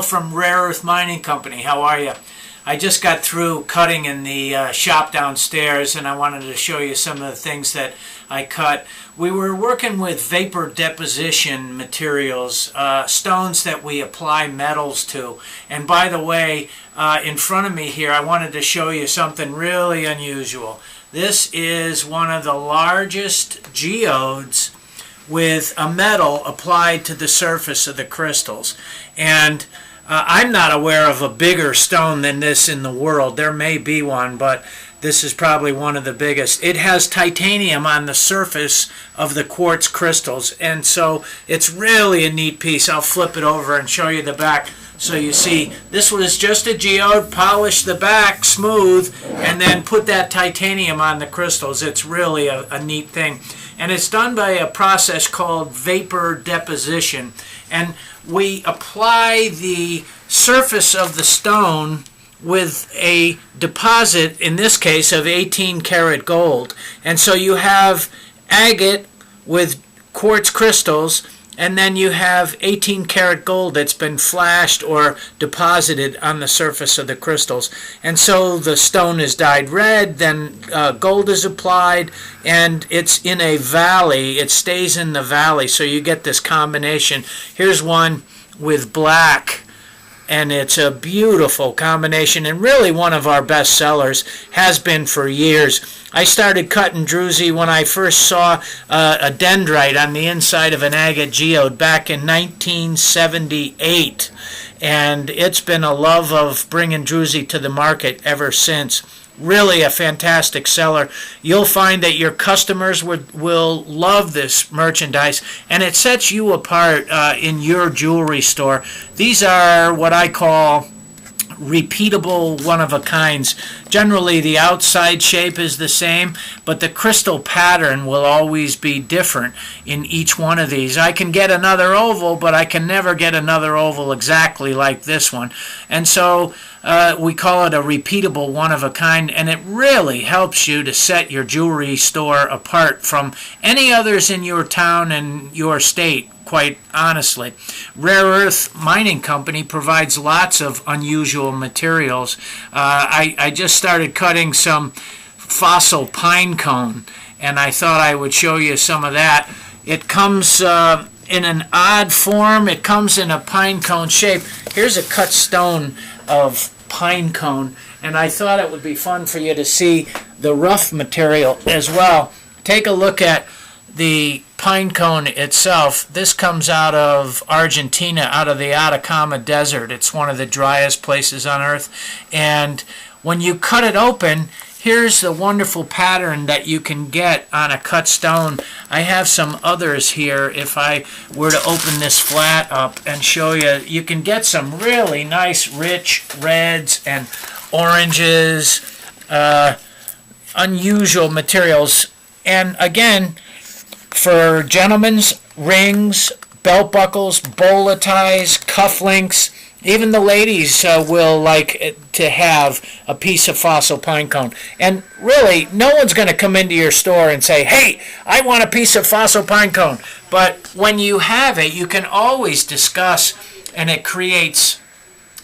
From Rare Earth Mining Company. How are you? I just got through cutting in the shop downstairs, and I wanted to show you some of the things that I cut. We were working with vapor deposition materials, stones that we apply metals to. And by the way, in front of me here, I wanted to show you something really unusual. This is one of the largest geodes with a metal applied to the surface of the crystals. And I'm not aware of a bigger stone than this in the world. There may be one, but this is probably one of the biggest. It has titanium on the surface of the quartz crystals, and so it's really a neat piece. I'll flip it over and show you the back. So you see, this was just a geode, polish the back smooth, and then put that titanium on the crystals. It's really a neat thing. And it's done by a process called vapor deposition. And we apply the surface of the stone with a deposit, in this case, of 18 karat gold. And so you have agate with quartz crystals, and then you have 18 karat gold that's been flashed or deposited on the surface of the crystals. And so the stone is dyed red, then gold is applied, and it's in a valley. It stays in the valley, so you get this combination. Here's one with black, and it's a beautiful combination, and really one of our best sellers, has been for years. I started cutting druzy when I first saw a dendrite on the inside of an agate geode back in 1978, and it's been a love of bringing druzy to the market ever since. Really a fantastic seller. You'll find that your customers will love this merchandise, and it sets you apart in your jewelry store. These are what I call repeatable one-of-a-kinds. Generally, the outside shape is the same, but the crystal pattern will always be different in each one of these. I can get another oval, but I can never get another oval exactly like this one. And so we call it a repeatable one-of-a-kind, and it really helps you to set your jewelry store apart from any others in your town and your state, quite honestly. Rare Earth Mining Company provides lots of unusual materials. I just started cutting some fossil pine cone, and I thought I would show you some of that. It comes in an odd form. It comes in a pine cone shape. Here's a cut stone of pine cone, and I thought it would be fun for you to see the rough material as well. Take a look at the pine cone itself. This comes out of Argentina, out of the Atacama Desert. It's one of the driest places on earth, and when you cut it open, here's the wonderful pattern that you can get on a cut stone. I have some others here. If I were to open this flat up and show you, you can get some really nice rich reds and oranges, unusual materials. And again, for gentlemen's rings, belt buckles, bola ties, cufflinks, even the ladies will like to have a piece of fossil pine cone. And really, no one's going to come into your store and say, hey, I want a piece of fossil pine cone. But when you have it, you can always discuss, and it creates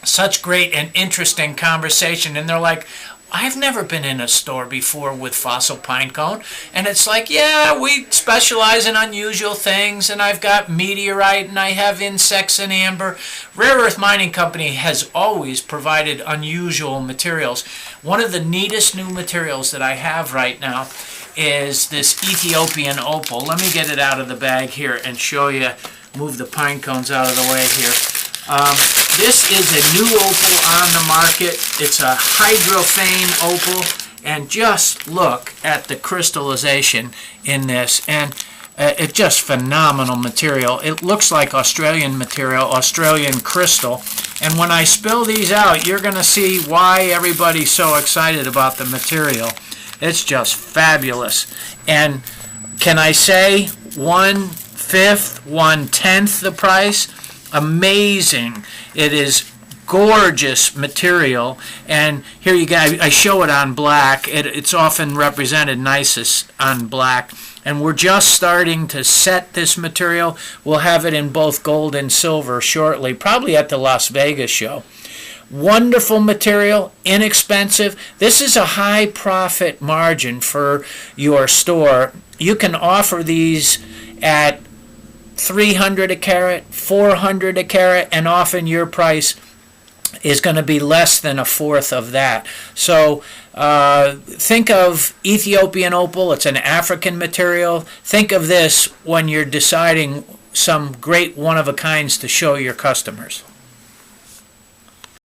such great and interesting conversation. And they're like, I've never been in a store before with fossil pine cone. And it's like, yeah, we specialize in unusual things, and I've got meteorite, and I have insects and amber. Rare Earth Mining Company has always provided unusual materials. One of the neatest new materials that I have right now is this Ethiopian Opal. Let me get it out of the bag here and show you, move the pine cones out of the way here. This is a new opal on the market. It's a hydrophane opal, and just look at the crystallization in this, and it's just phenomenal material. It looks like Australian material, Australian crystal, and when I spill these out, you're going to see why everybody's so excited about the material. It's just fabulous. And can I say 1/5, 1/10 the price? Amazing. It is gorgeous material, and here you go. I show it on black. It's often represented nicest on black, and we're just starting to set this material. We'll have it in both gold and silver shortly, probably at the Las Vegas show. Wonderful material, inexpensive. This is a high profit margin for your store. You can offer these at 300 a carat, 400 a carat, and often your price is going to be less than a fourth of that. So think of Ethiopian Opal. It's an African material. Think of this when you're deciding some great one-of-a-kinds to show your customers.